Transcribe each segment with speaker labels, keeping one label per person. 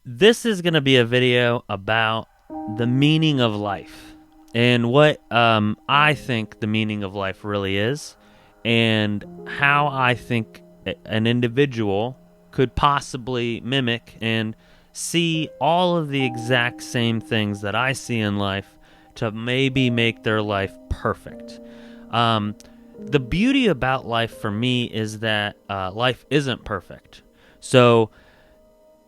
Speaker 1: This is going to be a video about the meaning of life and what I think the meaning of life really is, and how I think an individual could possibly mimic and see all of the exact same things that I see in life to maybe make their life perfect. The beauty about life for me is that life isn't perfect. So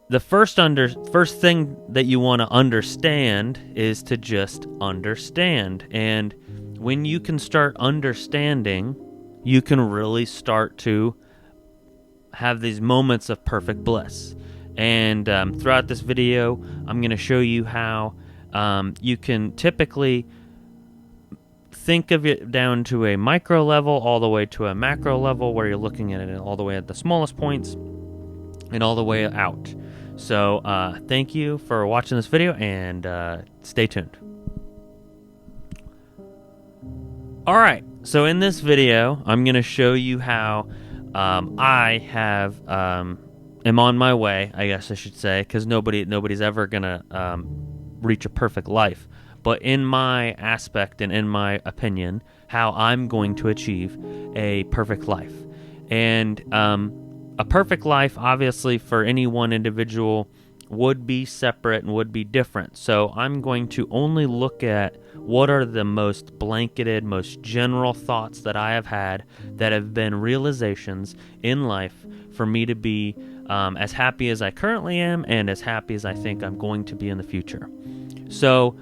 Speaker 1: the first thing that you want to understand is to just understand. And when you can start understanding, you can really start to have these moments of perfect bliss. And throughout this video, I'm going to show you how you can typically think of it down to a micro level all the way to a macro level, where you're looking at it all the way at the smallest points and all the way out. So thank you for watching this video, and stay tuned. Alright, so in this video, I'm going to show you how I am on my way, I guess I should say, because nobody's ever going to reach a perfect life. But in my aspect and in my opinion, how I'm going to achieve a perfect life. And a perfect life, obviously, for any one individual would be separate and would be different. So I'm going to only look at what are the most blanketed, most general thoughts that I have had that have been realizations in life for me to be as happy as I currently am and as happy as I think I'm going to be in the future. So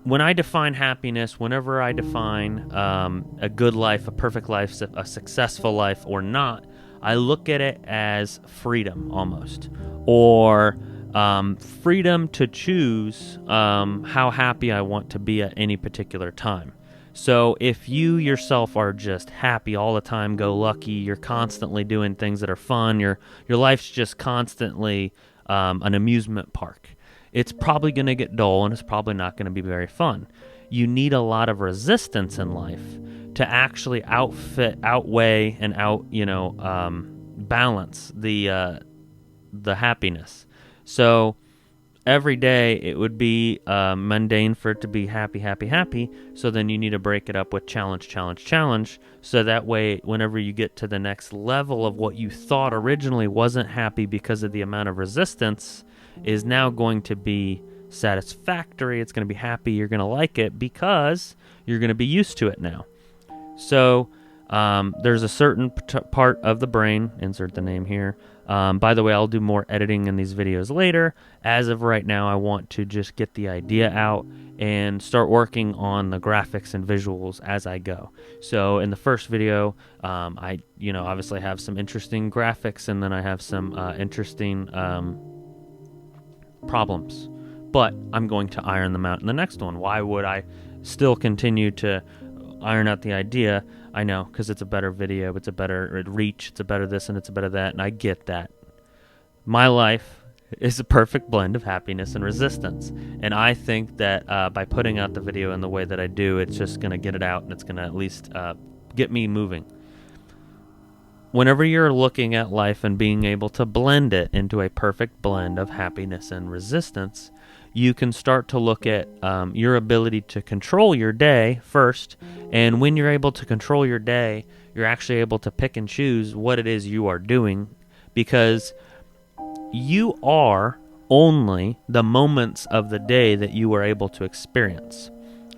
Speaker 1: when I define happiness, whenever I define a good life, a perfect life, a successful life or not, I look at it as freedom almost, or freedom to choose how happy I want to be at any particular time. So if you yourself are just happy all the time, go lucky, you're constantly doing things that are fun, your life's just constantly an amusement park, it's probably going to get dull and it's probably not going to be very fun. You need a lot of resistance in life to actually outweigh, and balance the happiness. So every day it would be mundane for it to be happy, happy, happy. So then you need to break it up with challenge, challenge, challenge. So that way, whenever you get to the next level of what you thought originally wasn't happy because of the amount of resistance, is now going to be satisfactory. It's going to be happy. You're going to like it because you're going to be used to it now. So there's a certain part of the brain, insert the name here. By the way, I'll do more editing in these videos later. As of right now, I want to just get the idea out and start working on the graphics and visuals as I go. So in the first video, I obviously have some interesting graphics, and then I have some interesting problems. But I'm going to iron them out in the next one. Why would I still continue to iron out the idea? I know, because it's a better video, it's a better reach, it's a better this, and it's a better that, and I get that. My life is a perfect blend of happiness and resistance, and I think that by putting out the video in the way that I do, it's just going to get it out, and it's going to at least get me moving. Whenever you're looking at life and being able to blend it into a perfect blend of happiness and resistance, you can start to look at your ability to control your day first. And when you're able to control your day, you're actually able to pick and choose what it is you are doing, because you are only the moments of the day that you are able to experience.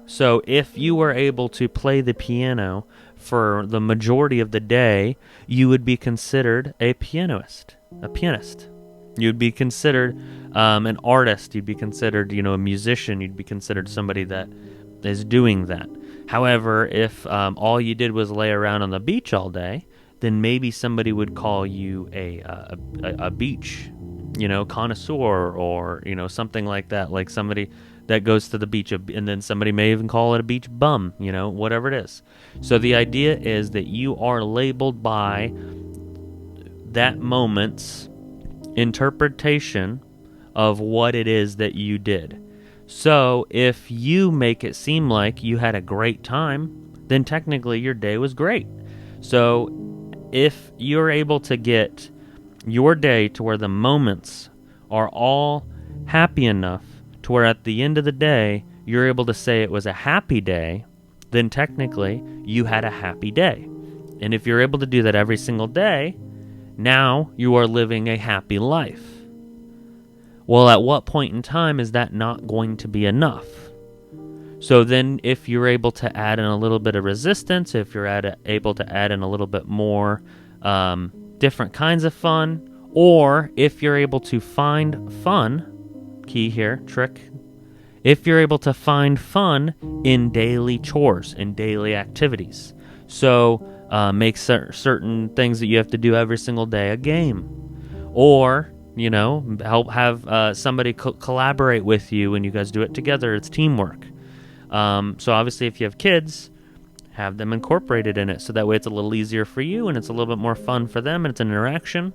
Speaker 1: So if you were able to play the piano for the majority of the day, you would be considered a pianist. You'd be considered an artist. You'd be considered, a musician. You'd be considered somebody that is doing that. However, if all you did was lay around on the beach all day, then maybe somebody would call you a beach, connoisseur, or something like that, like somebody that goes to the beach, and then somebody may even call it a beach bum, whatever it is. So the idea is that you are labeled by that moment's interpretation of what it is that you did. So if you make it seem like you had a great time, then technically your day was great. So if you're able to get your day to where the moments are all happy enough to where at the end of the day, you're able to say it was a happy day, then technically you had a happy day. And if you're able to do that every single day, now you are living a happy life. Well, at what point in time is that not going to be enough? So then if you're able to add in a little bit of resistance, if you're able to add in a little bit more different kinds of fun, or if you're able to find fun, key here, trick, if you're able to find fun in daily chores, in daily activities. So make certain things that you have to do every single day a game. Or, help have somebody collaborate with you and you guys do it together. It's teamwork. So obviously if you have kids, have them incorporated in it. So that way it's a little easier for you and it's a little bit more fun for them and it's an interaction.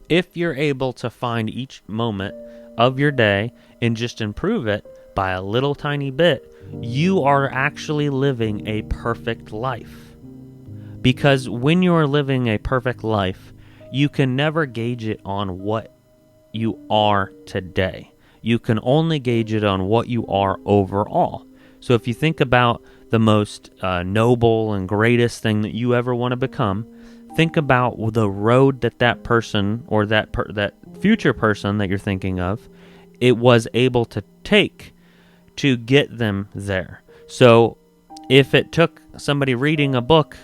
Speaker 1: If you're able to find each moment of your day and just improve it by a little tiny bit, you are actually living a perfect life. Because when you are living a perfect life, you can never gauge it on what you are today. You can only gauge it on what you are overall. So if you think about the most noble and greatest thing that you ever want to become, think about the road that person or that future person that you're thinking of, it was able to take to get them there. So if it took somebody reading a book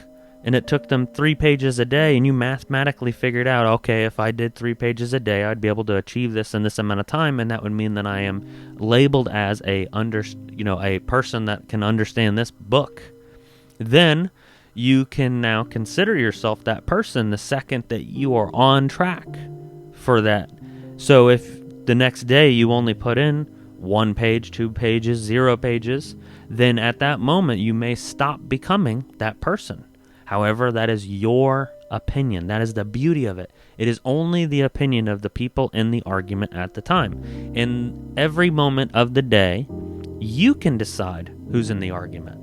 Speaker 1: and it took them 3 pages a day and you mathematically figured out, okay, if I did 3 pages a day, I'd be able to achieve this in this amount of time, and that would mean that I am labeled as a person that can understand this book. Then you can now consider yourself that person the second that you are on track for that. So if the next day you only put in 1 page, 2 pages, 0 pages, then at that moment you may stop becoming that person. However, that is your opinion. That is the beauty of it. It is only the opinion of the people in the argument at the time. In every moment of the day, you can decide who's in the argument.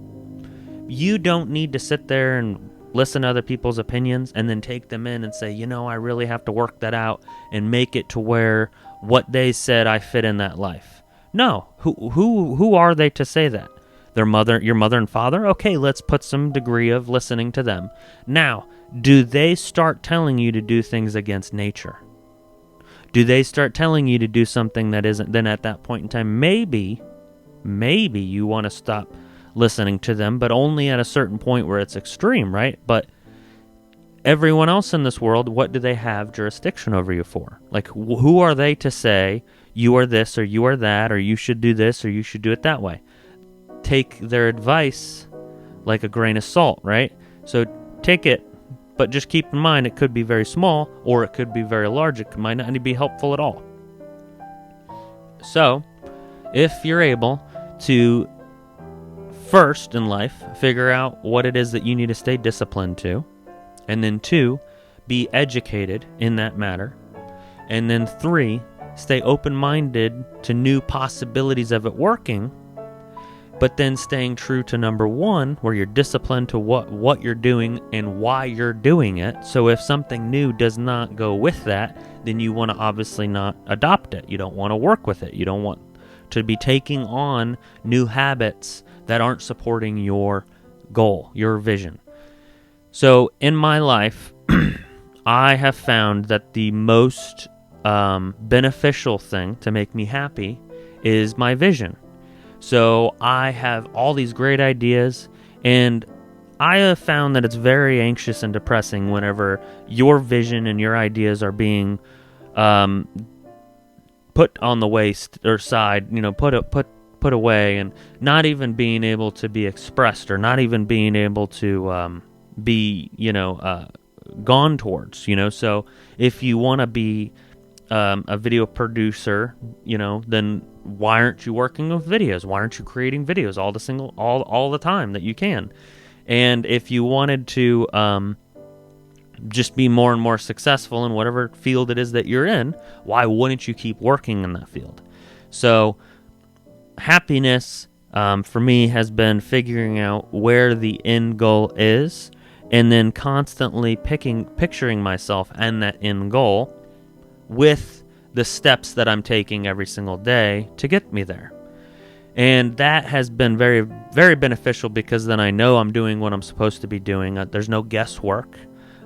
Speaker 1: You don't need to sit there and listen to other people's opinions and then take them in and say, I really have to work that out and make it to where what they said I fit in that life. No. Who are they to say that? Your mother and father? Okay, let's put some degree of listening to them. Now, do they start telling you to do things against nature? Do they start telling you to do something that isn't? Then at that point in time, maybe you want to stop listening to them, but only at a certain point where it's extreme, right? But everyone else in this world, what do they have jurisdiction over you for? Like, who are they to say you are this or you are that or you should do this or you should do it that way? Take their advice like a grain of salt, right? So take it, but just keep in mind it could be very small or it could be very large. It might not be helpful at all. So if you're able to first in life figure out what it is that you need to stay disciplined to, and then 2, be educated in that matter, and then 3, stay open-minded to new possibilities of it working, but then staying true to number 1, where you're disciplined to what you're doing and why you're doing it. So if something new does not go with that, then you want to obviously not adopt it. You don't want to work with it. You don't want to be taking on new habits that aren't supporting your goal, your vision. So in my life, I have found that the most beneficial thing to make me happy is my vision. So I have all these great ideas, and I have found that it's very anxious and depressing whenever your vision and your ideas are being put on the waste or side, put away, and not even being able to be expressed or not even being able to be gone towards. So if you want to be a video producer, then why aren't you working with videos? Why aren't you creating videos all the time that you can? And if you wanted to just be more and more successful in whatever field it is that you're in, why wouldn't you keep working in that field? So happiness for me has been figuring out where the end goal is, and then constantly picturing myself and that end goal with the steps that I'm taking every single day to get me there. And that has been very, very beneficial, because then I know I'm doing what I'm supposed to be doing. There's no guesswork.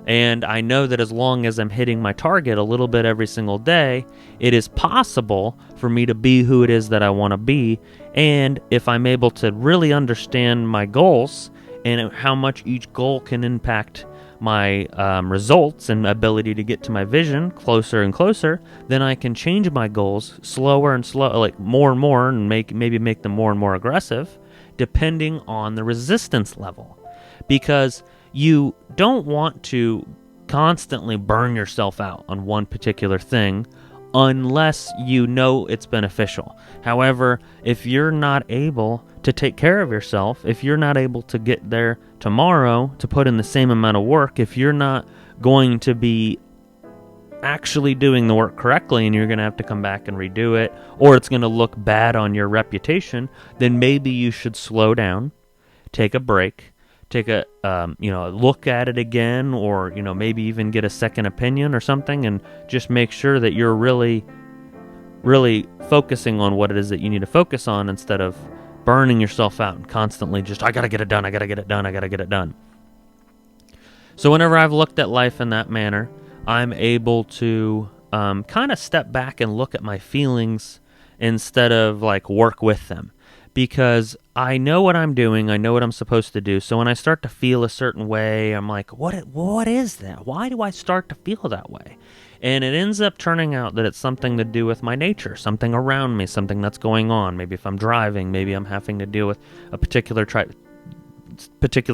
Speaker 1: And I know that as long as I'm hitting my target a little bit every single day, it is possible for me to be who it is that I want to be. And if I'm able to really understand my goals and how much each goal can impact my results and ability to get to my vision closer and closer, then I can change my goals slower and slower, like more and more, and maybe make them more and more aggressive, depending on the resistance level. Because you don't want to constantly burn yourself out on one particular thing unless you know it's beneficial. However, if you're not able to take care of yourself, if you're not able to get there tomorrow to put in the same amount of work, if you're not going to be actually doing the work correctly and you're going to have to come back and redo it, or it's going to look bad on your reputation, then maybe you should slow down, take a break, take a look at it again, or maybe even get a second opinion or something, and just make sure that you're really focusing on what it is that you need to focus on, instead of burning yourself out and constantly just, I gotta get it done. So whenever I've looked at life in that manner, I'm able to kind of step back and look at my feelings instead of work with them. Because I know what I'm doing, I know what I'm supposed to do. So when I start to feel a certain way, I'm like, what is that? Why do I start to feel that way? And it ends up turning out that it's something to do with my nature, something around me, something that's going on. Maybe if I'm driving, maybe I'm having to deal with a particular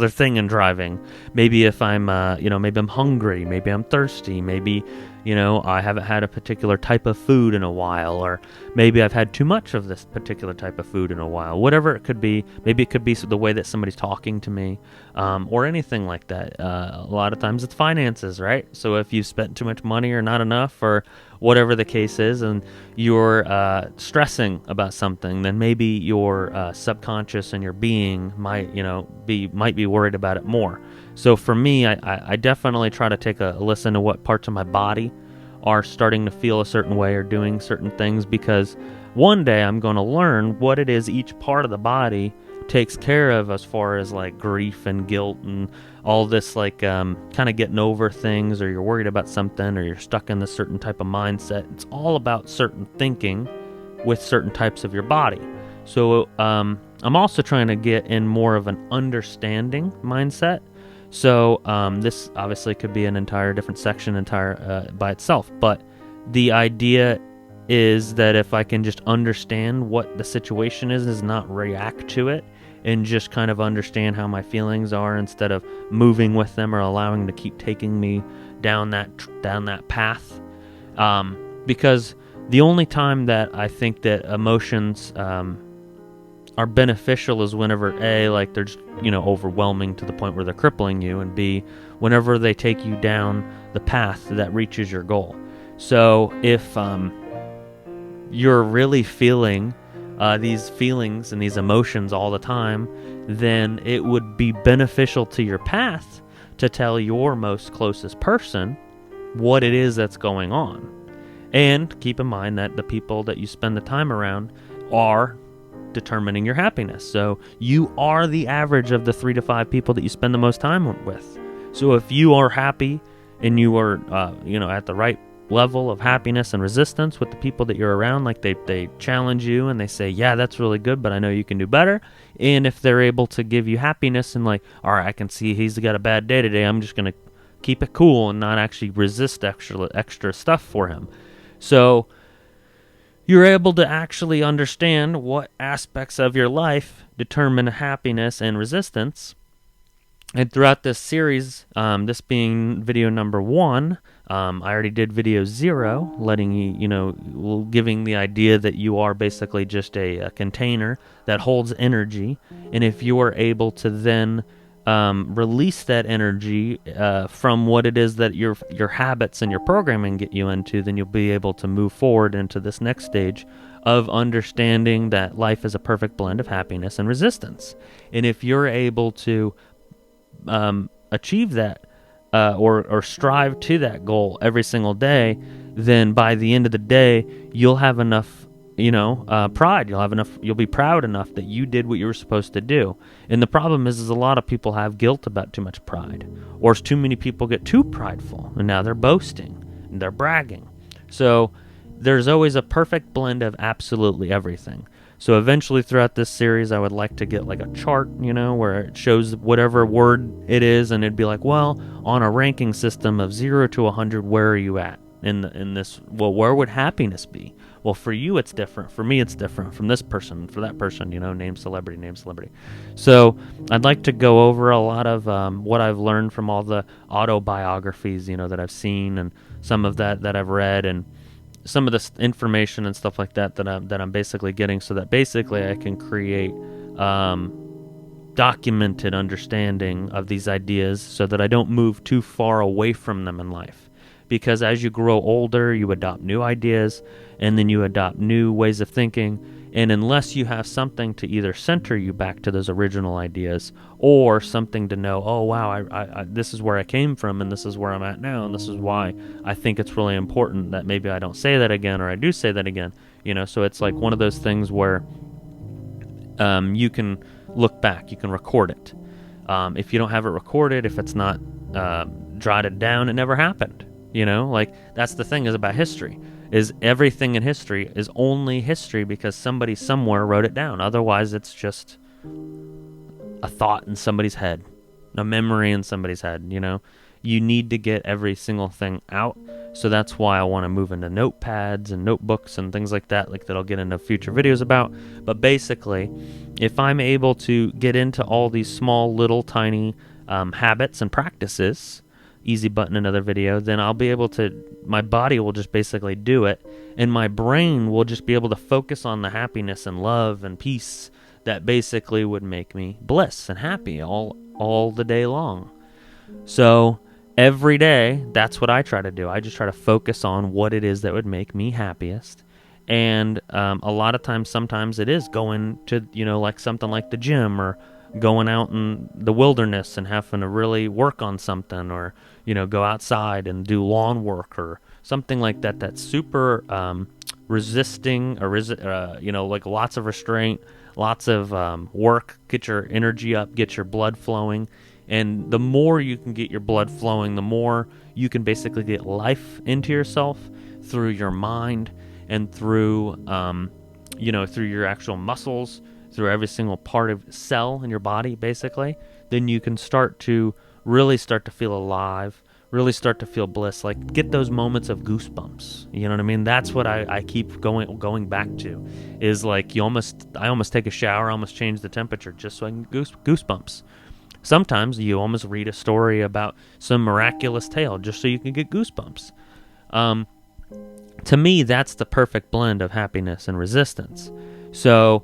Speaker 1: thing in driving. Maybe if I'm, maybe I'm hungry, maybe I'm thirsty, maybe, I haven't had a particular type of food in a while, or maybe I've had too much of this particular type of food in a while. Whatever it could be, maybe it could be the way that somebody's talking to me, or anything like that. A lot of times it's finances, right? So if you spent too much money or not enough, or whatever the case is, and you're stressing about something, then maybe your subconscious and your being might be worried about it more. So for me, I definitely try to take a listen to what parts of my body are starting to feel a certain way or doing certain things, because one day I'm going to learn what it is each part of the body takes care of, as far as grief and guilt and all this kind of getting over things, or you're worried about something, or you're stuck in this certain type of mindset. It's all about certain thinking with certain types of your body. So I'm also trying to get in more of an understanding mindset. So this obviously could be an entire different section by itself, but the idea is that if I can just understand what the situation is not react to it, and just kind of understand how my feelings are, instead of moving with them or allowing to keep taking me down that path. Because the only time that I think that emotions are beneficial is whenever A, they're just, overwhelming to the point where they're crippling you, and B, whenever they take you down the path that reaches your goal. So if you're really feeling these feelings and these emotions all the time, then it would be beneficial to your path to tell your most closest person what it is that's going on. And keep in mind that the people that you spend the time around are determining your happiness. So you are the average of the 3 to 5 people that you spend the most time with. So if you are happy and you are at the right level of happiness and resistance with the people that you're around, they challenge you and they say, yeah, that's really good, but I know you can do better. And if they're able to give you happiness and all right, I can see he's got a bad day today, I'm just going to keep it cool and not actually resist extra stuff for him. So you're able to actually understand what aspects of your life determine happiness and resistance. And throughout this series, this being video number 1, I already did video 0, letting you, giving the idea that you are basically just a container that holds energy. And if you are able to then release that energy from what it is that your habits and your programming get you into, then you'll be able to move forward into this next stage of understanding that life is a perfect blend of happiness and resistance. And if you're able to achieve that or strive to that goal every single day, then by the end of the day, you'll have enough, pride. You'll be proud enough that you did what you were supposed to do. And the problem is a lot of people have guilt about too much pride, or too many people get too prideful, and now they're boasting and they're bragging. So there's always a perfect blend of absolutely everything. So eventually throughout this series, I would like to get like a chart, where it shows whatever word it is, and it'd be like, well, on a ranking system of 0 to 100, where are you at in this? Well, where would happiness be? Well, for you, it's different. For me, it's different. From this person, for that person, name celebrity. So I'd like to go over a lot of what I've learned from all the autobiographies, that I've seen, and some of that I've read, and some of this information and stuff like that I'm basically getting, so that basically I can create documented understanding of these ideas, so that I don't move too far away from them in life. Because as you grow older, you adopt new ideas, and then you adopt new ways of thinking, and unless you have something to either center you back to those original ideas, or something to know, oh wow, I this is where I came from, and this is where I'm at now, and this is why I think it's really important that maybe I don't say that again, or I do say that again, so it's like one of those things where you can look back, you can record it. If you don't have it recorded, if it's not jotted down, it never happened. That's the thing is about history, is everything in history is only history because somebody somewhere wrote it down. Otherwise, it's just a thought in somebody's head, a memory in somebody's head, You need to get every single thing out. So that's why I want to move into notepads and notebooks and things like that I'll get into future videos about. But basically, if I'm able to get into all these small, little, tiny habits and practices, easy button another video, then I'll be able to, my body will just basically do it, and my brain will just be able to focus on the happiness and love and peace that basically would make me bliss and happy all the day long. So every day, that's what I try to do. I just try to focus on what it is that would make me happiest. And a lot of times, sometimes it is going to, like something like the gym, or going out in the wilderness and having to really work on something, or go outside and do lawn work or something like that. That's super resisting, or like lots of restraint, lots of work. Get your energy up, get your blood flowing, and the more you can get your blood flowing, the more you can basically get life into yourself through your mind and through through your actual muscles, through every single part of cell in your body, basically. Then you can really start to feel alive, really start to feel bliss, like get those moments of goosebumps. You know what I mean? That's what I keep going back to, is like I almost take a shower, I almost change the temperature just so I can goosebumps. Sometimes you almost read a story about some miraculous tale just so you can get goosebumps. To me, that's the perfect blend of happiness and resistance. So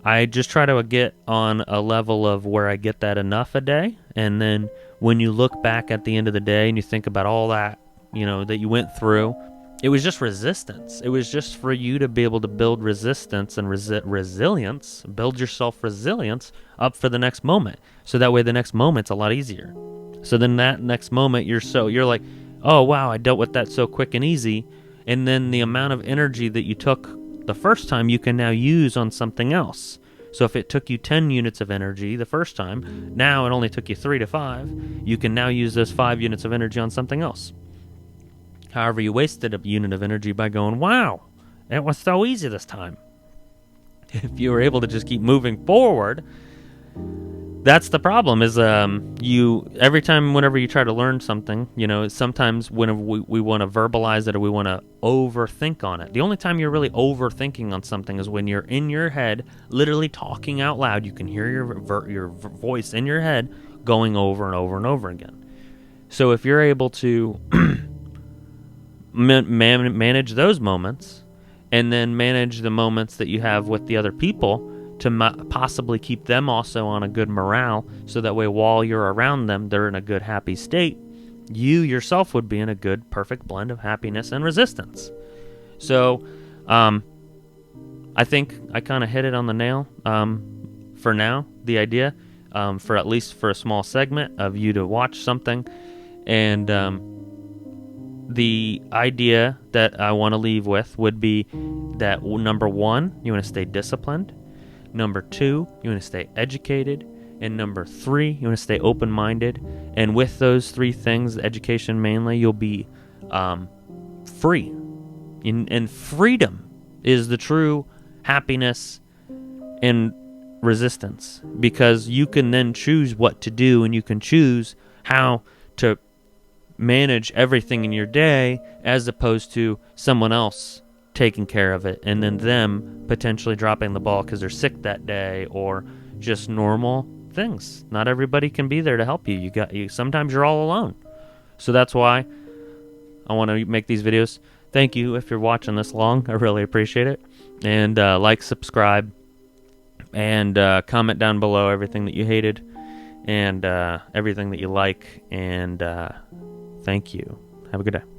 Speaker 1: I just try to get on a level of where I get that enough a day, and then when you look back at the end of the day and you think about all that, that you went through, it was just resistance. It was just for you to be able to build resistance and resilience, build yourself resilience up for the next moment. So that way the next moment's a lot easier. So then that next moment, you're like, oh wow, I dealt with that so quick and easy. And then the amount of energy that you took the first time, you can now use on something else. So if it took you 10 units of energy the first time, now it only took you 3 to 5, you can now use those 5 units of energy on something else. However, you wasted a unit of energy by going, wow, it was so easy this time. If you were able to just keep moving forward, that's the problem, is every time whenever you try to learn something, sometimes whenever we want to verbalize it, or we want to overthink on it. The only time you're really overthinking on something is when you're in your head, literally talking out loud. You can hear your voice in your head going over and over and over again. So if you're able to manage those moments, and then manage the moments that you have with the other people, to possibly keep them also on a good morale, so that way while you're around them, they're in a good, happy state. You yourself would be in a good, perfect blend of happiness and resistance. So, I think I kind of hit it on the nail. For now, the idea, for at least for a small segment of you to watch something, and the idea that I want to leave with would be that number 1, you want to stay disciplined. Number 2, you want to stay educated. And number 3, you want to stay open-minded. And with those 3 things, education mainly, you'll be free. And freedom is the true happiness and resistance, because you can then choose what to do, and you can choose how to manage everything in your day, as opposed to someone else taking care of it and then them potentially dropping the ball because they're sick that day, or just normal things. Not everybody can be there to help you. Sometimes you're all alone. So that's why I want to make these videos. Thank you if you're watching this long. I really appreciate it. And like, subscribe, and comment down below everything that you hated and everything that you like. And thank you. Have a good day.